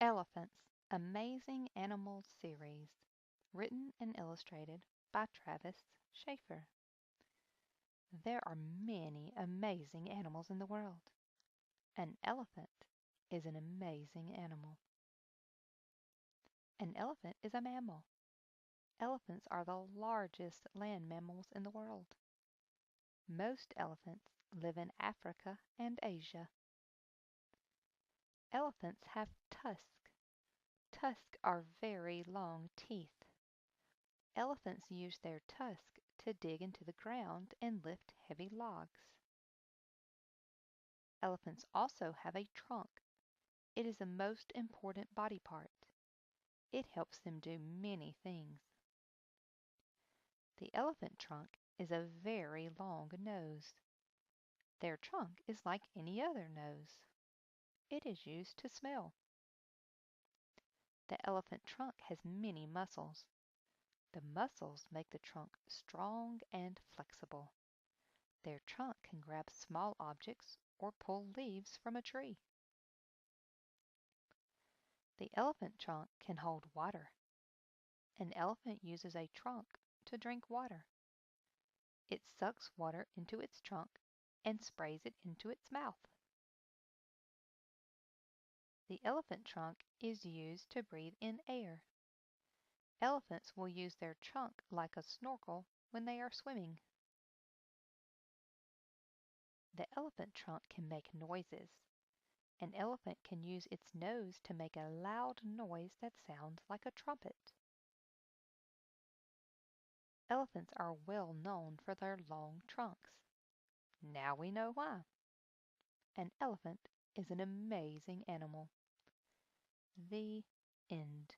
Elephants, Amazing Animals Series, written and illustrated by Travis Schaefer. There are many amazing animals in the world. An elephant is an amazing animal. An elephant is a mammal. Elephants are the largest land mammals in the world. Most elephants live in Africa and Asia. Elephants have tusks. Tusks are very long teeth. Elephants use their tusks to dig into the ground and lift heavy logs. Elephants also have a trunk. It is the most important body part. It helps them do many things. The elephant trunk is a very long nose. Their trunk is like any other nose. It is used to smell. The elephant trunk has many muscles. The muscles make the trunk strong and flexible. Their trunk can grab small objects or pull leaves from a tree. The elephant trunk can hold water. An elephant uses a trunk to drink water. It sucks water into its trunk and sprays it into its mouth. The elephant trunk is used to breathe in air. Elephants will use their trunk like a snorkel when they are swimming. The elephant trunk can make noises. An elephant can use its nose to make a loud noise that sounds like a trumpet. Elephants are well known for their long trunks. Now we know why. An elephant is an amazing animal. The end.